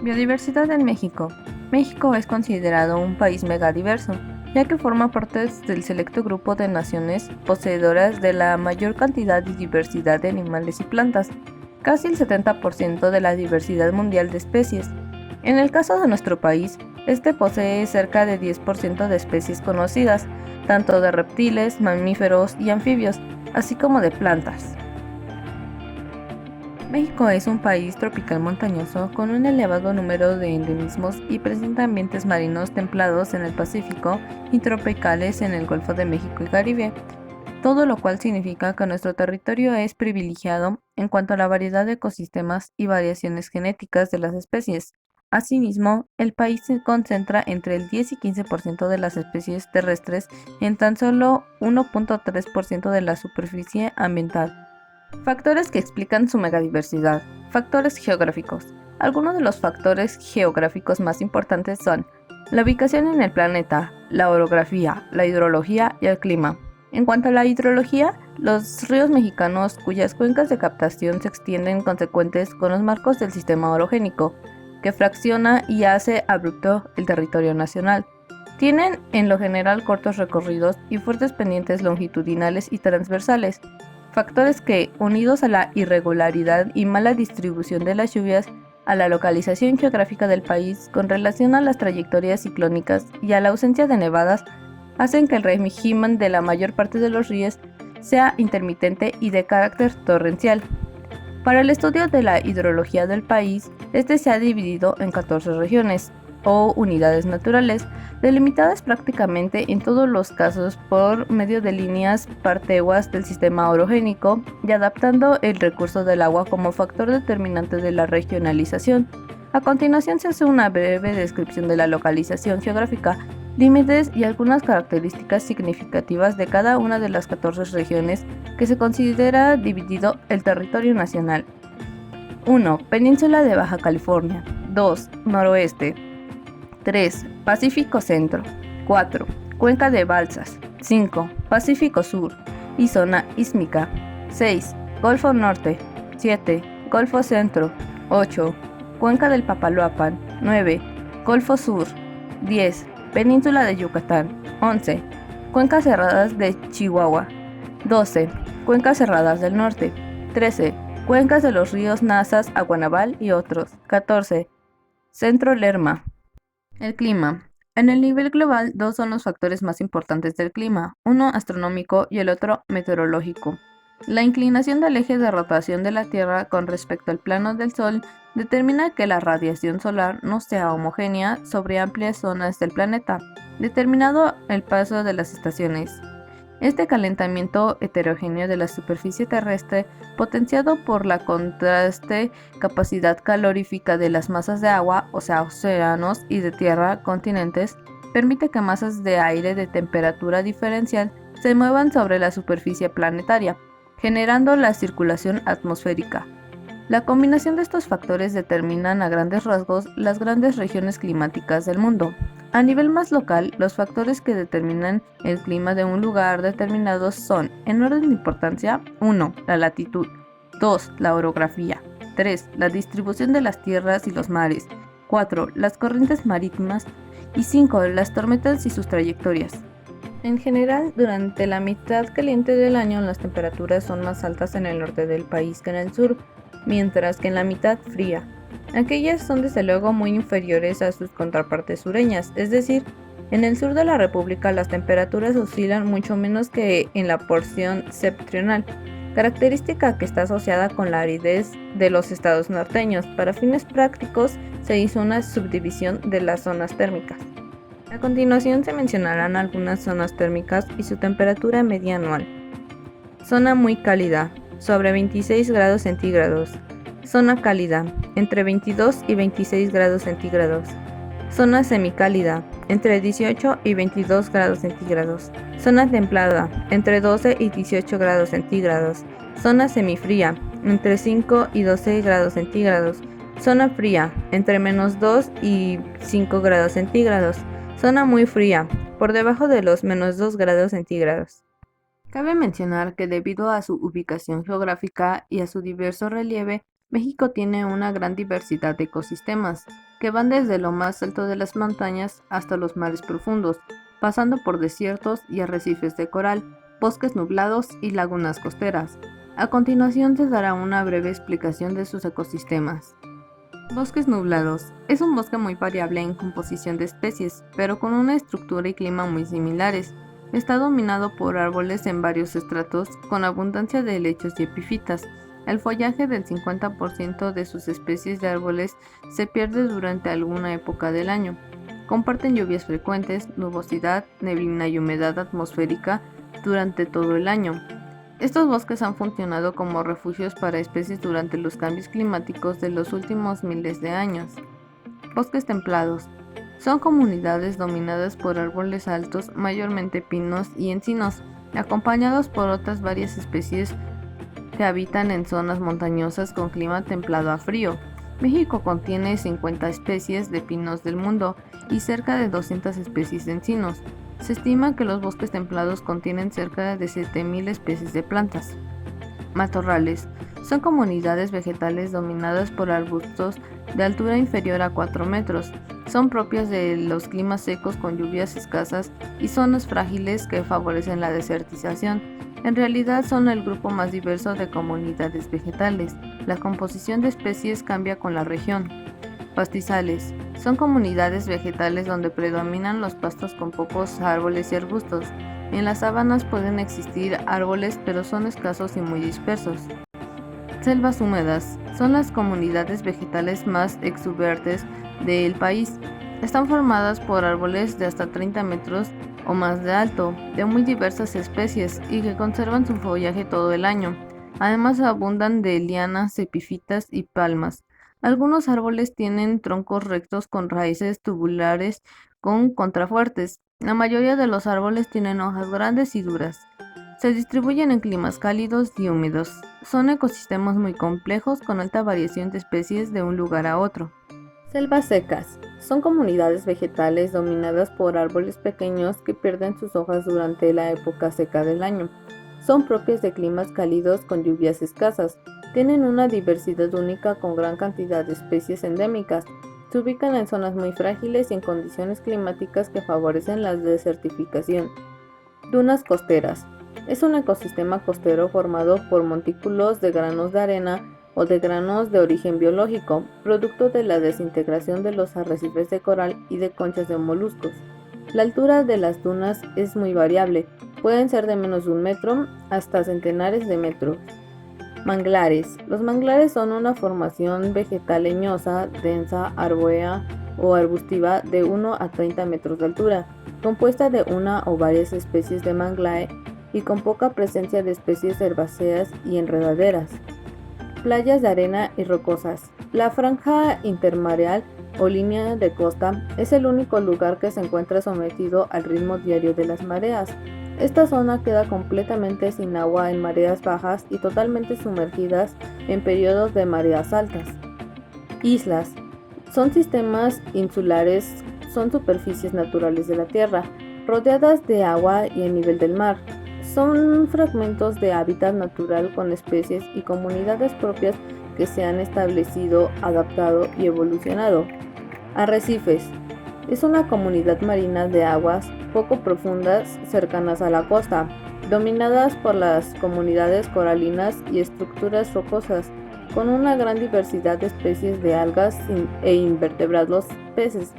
Biodiversidad en México. México es considerado un país megadiverso, ya que forma parte del selecto grupo de naciones poseedoras de la mayor cantidad y diversidad de animales y plantas, casi el 70% de la diversidad mundial de especies. En el caso de nuestro país, este posee cerca de 10% de especies conocidas, tanto de reptiles, mamíferos y anfibios, así como de plantas. México es un país tropical montañoso con un elevado número de endemismos y presenta ambientes marinos templados en el Pacífico y tropicales en el Golfo de México y Caribe, todo lo cual significa que nuestro territorio es privilegiado en cuanto a la variedad de ecosistemas y variaciones genéticas de las especies. Asimismo, el país se concentra entre el 10 y 15% de las especies terrestres en tan solo 1.3% de la superficie ambiental. Factores que explican su megadiversidad. Factores geográficos. Algunos de los factores geográficos más importantes son la ubicación en el planeta, la orografía, la hidrología y el clima. En cuanto a la hidrología, los ríos mexicanos cuyas cuencas de captación se extienden consecuentes con los marcos del sistema orogénico, que fracciona y hace abrupto el territorio nacional. Tienen en lo general cortos recorridos y fuertes pendientes longitudinales y transversales, factores que, unidos a la irregularidad y mala distribución de las lluvias, a la localización geográfica del país con relación a las trayectorias ciclónicas y a la ausencia de nevadas, hacen que el régimen de la mayor parte de los ríos sea intermitente y de carácter torrencial. Para el estudio de la hidrología del país, este se ha dividido en 14 regiones, o unidades naturales, delimitadas prácticamente en todos los casos por medio de líneas parteguas del sistema orogénico y adaptando el recurso del agua como factor determinante de la regionalización. A continuación se hace una breve descripción de la localización geográfica, límites y algunas características significativas de cada una de las 14 regiones que se considera dividido el territorio nacional. 1. Península de Baja California. 2. Noroeste. 3. Pacífico Centro. 4. Cuenca de Balsas. 5. Pacífico Sur y zona ísmica. 6. Golfo Norte. 7. Golfo Centro. 8. Cuenca del Papaloapan. 9. Golfo Sur. 10. Península de Yucatán. 11. Cuencas cerradas de Chihuahua. 12. Cuencas cerradas del norte. 13. Cuencas de los ríos Nazas, Aguanabal y otros. 14. Centro Lerma. El clima. En el nivel global, dos son los factores más importantes del clima, uno astronómico y el otro meteorológico. La inclinación del eje de rotación de la Tierra con respecto al plano del Sol determina que la radiación solar no sea homogénea sobre amplias zonas del planeta, determinado el paso de las estaciones. Este calentamiento heterogéneo de la superficie terrestre, potenciado por la contraste capacidad calorífica de las masas de agua, o sea, océanos, y de tierra, continentes, permite que masas de aire de temperatura diferencial se muevan sobre la superficie planetaria, generando la circulación atmosférica. La combinación de estos factores determinan a grandes rasgos las grandes regiones climáticas del mundo. A nivel más local, los factores que determinan el clima de un lugar determinado son, en orden de importancia, 1. La latitud, 2. La orografía, 3. La distribución de las tierras y los mares, 4. Las corrientes marítimas y 5. Las tormentas y sus trayectorias. En general, durante la mitad caliente del año las temperaturas son más altas en el norte del país que en el sur, mientras que en la mitad fría. Aquellas son desde luego muy inferiores a sus contrapartes sureñas, es decir, en el sur de la República las temperaturas oscilan mucho menos que en la porción septentrional, característica que está asociada con la aridez de los estados norteños. Para fines prácticos se hizo una subdivisión de las zonas térmicas. A continuación se mencionarán algunas zonas térmicas y su temperatura media anual. Zona muy cálida, sobre 26 grados centígrados. Zona cálida, entre 22 y 26 grados centígrados. Zona semicálida, entre 18 y 22 grados centígrados. Zona templada, entre 12 y 18 grados centígrados. Zona semifría, entre 5 y 12 grados centígrados. Zona fría, entre -2 y 5 grados centígrados. Zona muy fría, por debajo de los -2 grados centígrados. Cabe mencionar que debido a su ubicación geográfica y a su diverso relieve, México tiene una gran diversidad de ecosistemas, que van desde lo más alto de las montañas hasta los mares profundos, pasando por desiertos y arrecifes de coral, bosques nublados y lagunas costeras. A continuación se dará una breve explicación de sus ecosistemas. Bosques nublados. Es un bosque muy variable en composición de especies, pero con una estructura y clima muy similares. Está dominado por árboles en varios estratos, con abundancia de helechos y epífitas. El follaje del 50% de sus especies de árboles se pierde durante alguna época del año. Comparten lluvias frecuentes, nubosidad, neblina y humedad atmosférica durante todo el año. Estos bosques han funcionado como refugios para especies durante los cambios climáticos de los últimos miles de años. Bosques templados. Son comunidades dominadas por árboles altos, mayormente pinos y encinos, acompañados por otras varias especies que habitan en zonas montañosas con clima templado a frío. México contiene 50 especies de pinos del mundo y cerca de 200 especies de encinos. Se estima que los bosques templados contienen cerca de 7.000 especies de plantas. Matorrales. Son comunidades vegetales dominadas por arbustos de altura inferior a 4 metros. Son propias de los climas secos con lluvias escasas y zonas frágiles que favorecen la desertización. En realidad son el grupo más diverso de comunidades vegetales. La composición de especies cambia con la región. Pastizales. Son comunidades vegetales donde predominan los pastos con pocos árboles y arbustos. En las sabanas pueden existir árboles, pero son escasos y muy dispersos. Selvas húmedas. Son las comunidades vegetales más exuberantes del país. Están formadas por árboles de hasta 30 metros o más de alto, de muy diversas especies y que conservan su follaje todo el año. Además abundan de lianas, epífitas y palmas. Algunos árboles tienen troncos rectos con raíces tubulares con contrafuertes. La mayoría de los árboles tienen hojas grandes y duras. Se distribuyen en climas cálidos y húmedos. Son ecosistemas muy complejos con alta variación de especies de un lugar a otro. Selvas secas. Son comunidades vegetales dominadas por árboles pequeños que pierden sus hojas durante la época seca del año. Son propias de climas cálidos con lluvias escasas. Tienen una diversidad única con gran cantidad de especies endémicas. Se ubican en zonas muy frágiles y en condiciones climáticas que favorecen la desertificación. Dunas costeras. Es un ecosistema costero formado por montículos de granos de arena o de granos de origen biológico, producto de la desintegración de los arrecifes de coral y de conchas de moluscos. La altura de las dunas es muy variable, pueden ser de menos de 1 metro hasta centenares de metros. Manglares. Los manglares son una formación vegetal leñosa, densa, arbórea o arbustiva de 1 a 30 metros de altura, compuesta de una o varias especies de manglae y con poca presencia de especies herbáceas y enredaderas. Playas de arena y rocosas. La franja intermareal o línea de costa es el único lugar que se encuentra sometido al ritmo diario de las mareas. Esta zona queda completamente sin agua en mareas bajas y totalmente sumergidas en periodos de mareas altas. Islas. Son sistemas insulares, son superficies naturales de la Tierra, rodeadas de agua y el nivel del mar. Son fragmentos de hábitat natural con especies y comunidades propias que se han establecido, adaptado y evolucionado. Arrecifes. Es una comunidad marina de aguas poco profundas cercanas a la costa, dominadas por las comunidades coralinas y estructuras rocosas, con una gran diversidad de especies de algas e invertebrados peces.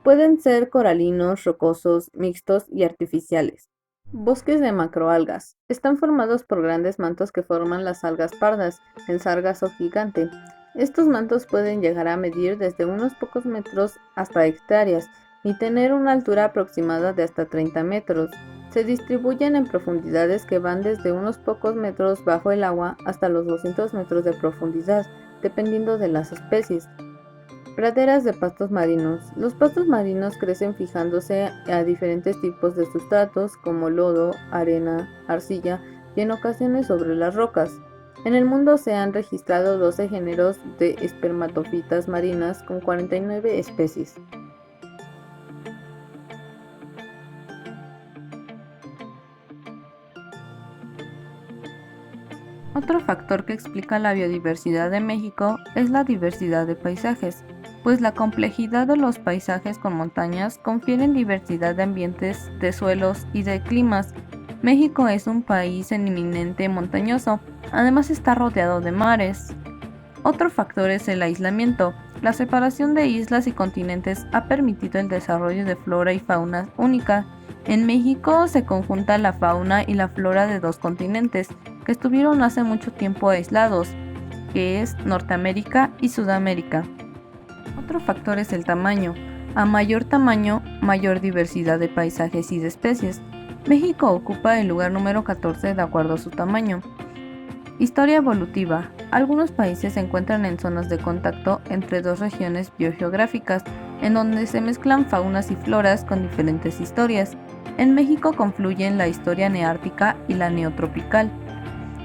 Pueden ser coralinos, rocosos, mixtos y artificiales. Bosques de macroalgas. Están formados por grandes mantos que forman las algas pardas, el sargazo gigante. Estos mantos pueden llegar a medir desde unos pocos metros hasta hectáreas y tener una altura aproximada de hasta 30 metros. Se distribuyen en profundidades que van desde unos pocos metros bajo el agua hasta los 200 metros de profundidad, dependiendo de las especies. Praderas de pastos marinos. Los pastos marinos crecen fijándose a diferentes tipos de sustratos como lodo, arena, arcilla y en ocasiones sobre las rocas. En el mundo se han registrado 12 géneros de espermatofitas marinas con 49 especies. Otro factor que explica la biodiversidad de México es la diversidad de paisajes, pues la complejidad de los paisajes con montañas confieren diversidad de ambientes, de suelos y de climas. México es un país eminentemente montañoso, además está rodeado de mares. Otro factor es el aislamiento. La separación de islas y continentes ha permitido el desarrollo de flora y fauna única. En México se conjunta la fauna y la flora de dos continentes que estuvieron hace mucho tiempo aislados, que es Norteamérica y Sudamérica. Otro factor es el tamaño. A mayor tamaño, mayor diversidad de paisajes y de especies. México ocupa el lugar número 14 de acuerdo a su tamaño. Historia evolutiva. Algunos países se encuentran en zonas de contacto entre dos regiones biogeográficas, en donde se mezclan faunas y floras con diferentes historias. En México confluyen la historia neártica y la neotropical.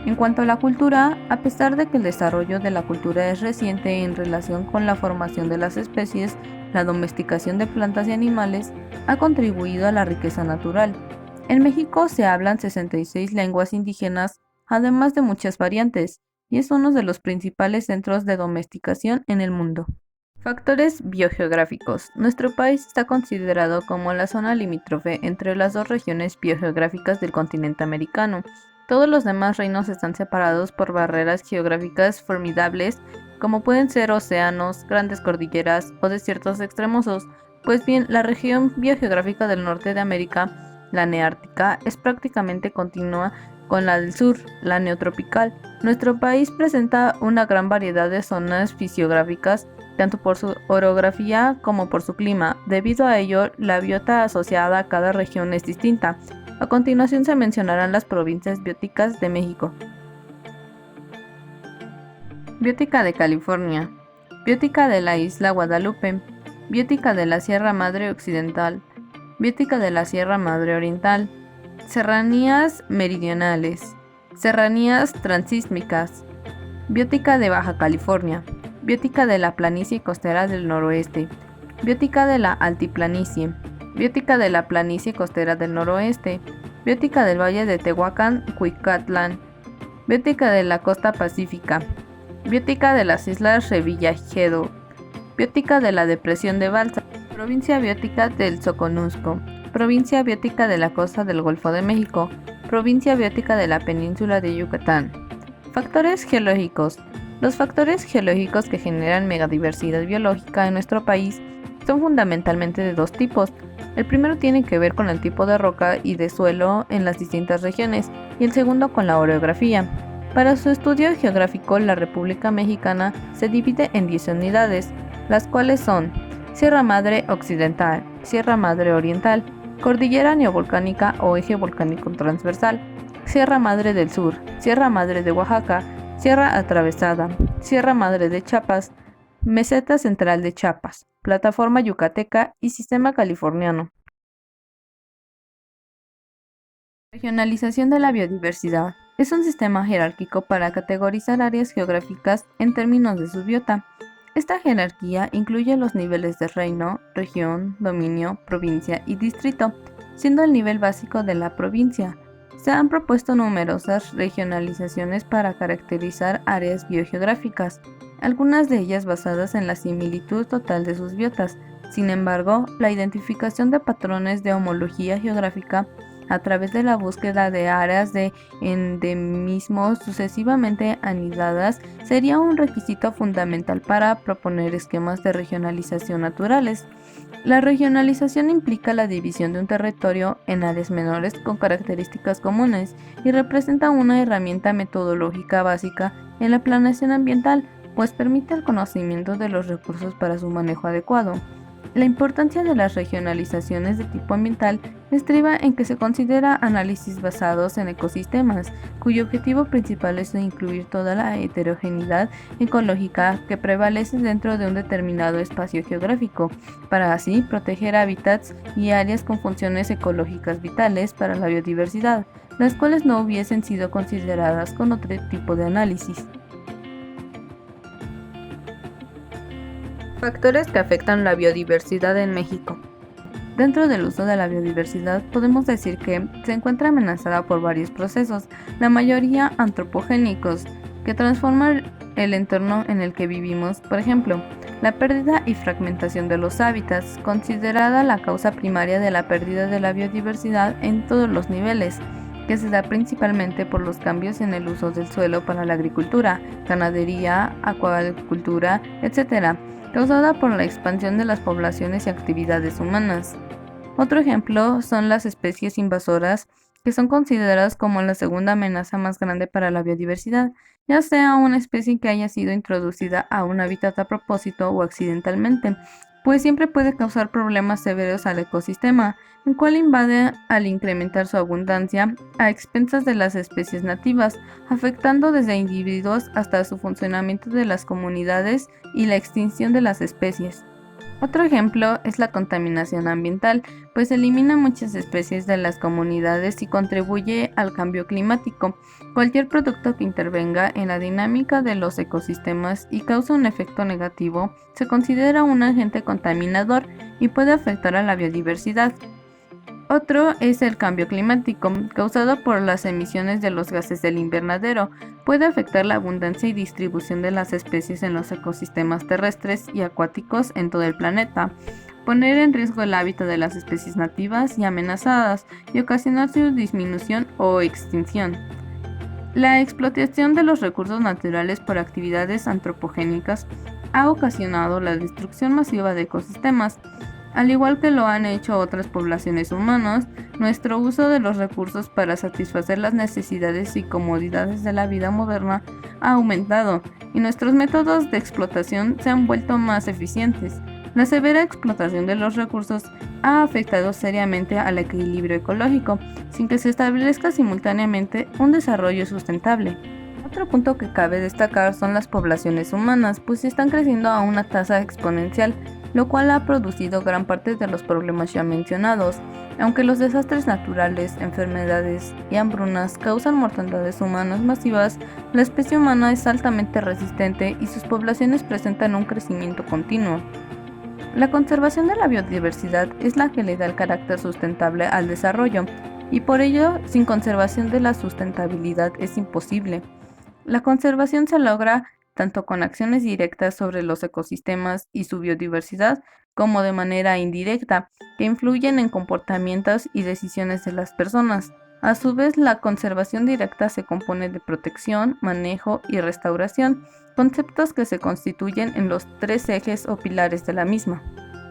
En cuanto a la cultura, a pesar de que el desarrollo de la cultura es reciente en relación con la formación de las especies, la domesticación de plantas y animales ha contribuido a la riqueza natural. En México se hablan 66 lenguas indígenas, además de muchas variantes, y es uno de los principales centros de domesticación en el mundo. Factores biogeográficos. Nuestro país está considerado como la zona limítrofe entre las dos regiones biogeográficas del continente americano. Todos los demás reinos están separados por barreras geográficas formidables, como pueden ser océanos, grandes cordilleras o desiertos extremosos. Pues bien, la región biogeográfica del norte de América, la neártica, es prácticamente continua con la del sur, la neotropical. Nuestro país presenta una gran variedad de zonas fisiográficas, tanto por su orografía como por su clima. Debido a ello, la biota asociada a cada región es distinta. A continuación se mencionarán las provincias bióticas de México. Biótica de California, biótica de la isla Guadalupe, biótica de la Sierra Madre Occidental, biótica de la Sierra Madre Oriental, serranías meridionales, serranías transísmicas, biótica de Baja California, biótica de la planicie costera del noroeste, biótica de la altiplanicie, biótica de la planicie costera del noroeste, biótica del valle de Tehuacán, Cuicatlán, biótica de la costa pacífica, biótica de las islas Revillagigedo, biótica de la depresión de Balsa, provincia biótica del Soconusco, provincia biótica de la costa del Golfo de México, provincia biótica de la península de Yucatán. Factores geológicos. Los factores geológicos que generan megadiversidad biológica en nuestro país son fundamentalmente de dos tipos. El primero tiene que ver con el tipo de roca y de suelo en las distintas regiones y el segundo con la orografía. Para su estudio geográfico, la República Mexicana se divide en 10 unidades, las cuales son Sierra Madre Occidental, Sierra Madre Oriental, Cordillera Neovolcánica o Eje Volcánico Transversal, Sierra Madre del Sur, Sierra Madre de Oaxaca, Sierra Atravesada, Sierra Madre de Chiapas, Meseta Central de Chiapas, Plataforma Yucateca y Sistema Californiano. Regionalización de la biodiversidad. Es un sistema jerárquico para categorizar áreas geográficas en términos de su biota. Esta jerarquía incluye los niveles de reino, región, dominio, provincia y distrito, siendo el nivel básico de la provincia. Se han propuesto numerosas regionalizaciones para caracterizar áreas biogeográficas, algunas de ellas basadas en la similitud total de sus biotas. Sin embargo, la identificación de patrones de homología geográfica a través de la búsqueda de áreas de endemismos sucesivamente anidadas sería un requisito fundamental para proponer esquemas de regionalización naturales. La regionalización implica la división de un territorio en áreas menores con características comunes y representa una herramienta metodológica básica en la planeación ambiental, pues permite el conocimiento de los recursos para su manejo adecuado. La importancia de las regionalizaciones de tipo ambiental estriba en que se considera análisis basados en ecosistemas, cuyo objetivo principal es incluir toda la heterogeneidad ecológica que prevalece dentro de un determinado espacio geográfico, para así proteger hábitats y áreas con funciones ecológicas vitales para la biodiversidad, las cuales no hubiesen sido consideradas con otro tipo de análisis. Factores que afectan la biodiversidad en México. Dentro del uso de la biodiversidad podemos decir que se encuentra amenazada por varios procesos, la mayoría antropogénicos, que transforman el entorno en el que vivimos. Por ejemplo, la pérdida y fragmentación de los hábitats, considerada la causa primaria de la pérdida de la biodiversidad en todos los niveles, que se da principalmente por los cambios en el uso del suelo para la agricultura, ganadería, acuacultura, etc., causada por la expansión de las poblaciones y actividades humanas. Otro ejemplo son las especies invasoras, que son consideradas como la segunda amenaza más grande para la biodiversidad, ya sea una especie que haya sido introducida a un hábitat a propósito o accidentalmente, pues siempre puede causar problemas severos al ecosistema, el cual invade al incrementar su abundancia a expensas de las especies nativas, afectando desde individuos hasta su funcionamiento de las comunidades y la extinción de las especies. Otro ejemplo es la contaminación ambiental, pues elimina muchas especies de las comunidades y contribuye al cambio climático. Cualquier producto que intervenga en la dinámica de los ecosistemas y causa un efecto negativo se considera un agente contaminador y puede afectar a la biodiversidad. Otro es el cambio climático, causado por las emisiones de los gases del invernadero. Puede afectar la abundancia y distribución de las especies en los ecosistemas terrestres y acuáticos en todo el planeta, poner en riesgo el hábitat de las especies nativas y amenazadas y ocasionar su disminución o extinción. La explotación de los recursos naturales por actividades antropogénicas ha ocasionado la destrucción masiva de ecosistemas. Al igual que lo han hecho otras poblaciones humanas, nuestro uso de los recursos para satisfacer las necesidades y comodidades de la vida moderna ha aumentado y nuestros métodos de explotación se han vuelto más eficientes. La severa explotación de los recursos ha afectado seriamente al equilibrio ecológico, sin que se establezca simultáneamente un desarrollo sustentable. Otro punto que cabe destacar son las poblaciones humanas, pues están creciendo a una tasa exponencial, lo cual ha producido gran parte de los problemas ya mencionados. Aunque los desastres naturales, enfermedades y hambrunas causan mortandades humanas masivas, la especie humana es altamente resistente y sus poblaciones presentan un crecimiento continuo. La conservación de la biodiversidad es la que le da el carácter sustentable al desarrollo, y por ello, sin conservación de la sustentabilidad es imposible. La conservación se logra tanto con acciones directas sobre los ecosistemas y su biodiversidad, como de manera indirecta, que influyen en comportamientos y decisiones de las personas. A su vez, la conservación directa se compone de protección, manejo y restauración, conceptos que se constituyen en los tres ejes o pilares de la misma.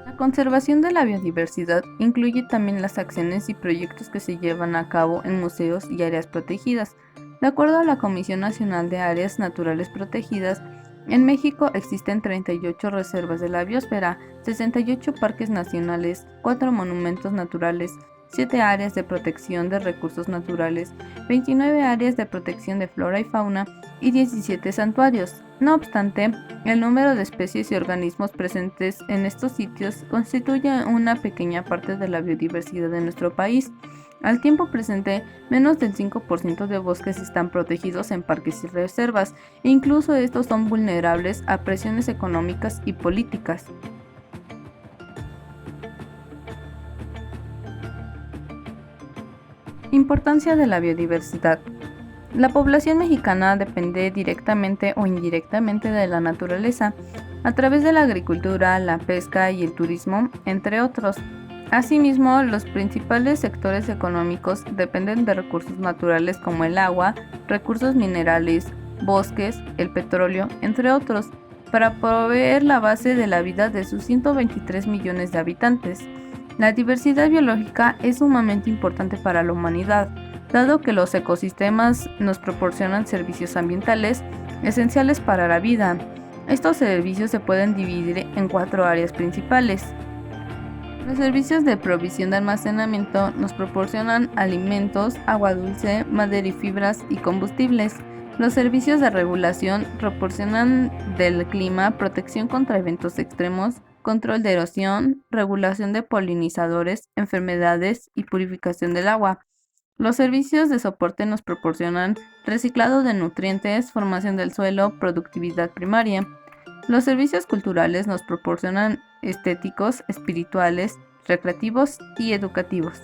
La conservación de la biodiversidad incluye también las acciones y proyectos que se llevan a cabo en museos y áreas protegidas. De acuerdo a la Comisión Nacional de Áreas Naturales Protegidas, en México existen 38 reservas de la biosfera, 68 parques nacionales, 4 monumentos naturales, 7 áreas de protección de recursos naturales, 29 áreas de protección de flora y fauna y 17 santuarios. No obstante, el número de especies y organismos presentes en estos sitios constituye una pequeña parte de la biodiversidad de nuestro país. Al tiempo presente, menos del 5% de bosques están protegidos en parques y reservas, e incluso estos son vulnerables a presiones económicas y políticas. Importancia de la biodiversidad. La población mexicana depende directamente o indirectamente de la naturaleza, a través de la agricultura, la pesca y el turismo, entre otros. Asimismo, los principales sectores económicos dependen de recursos naturales como el agua, recursos minerales, bosques, el petróleo, entre otros, para proveer la base de la vida de sus 123 millones de habitantes. La diversidad biológica es sumamente importante para la humanidad, dado que los ecosistemas nos proporcionan servicios ambientales esenciales para la vida. Estos servicios se pueden dividir en 4 áreas principales. Los servicios de provisión de almacenamiento nos proporcionan alimentos, agua dulce, madera y fibras y combustibles. Los servicios de regulación proporcionan del clima, protección contra eventos extremos, control de erosión, regulación de polinizadores, enfermedades y purificación del agua. Los servicios de soporte nos proporcionan reciclado de nutrientes, formación del suelo, productividad primaria. Los servicios culturales nos proporcionan estéticos, espirituales, recreativos y educativos.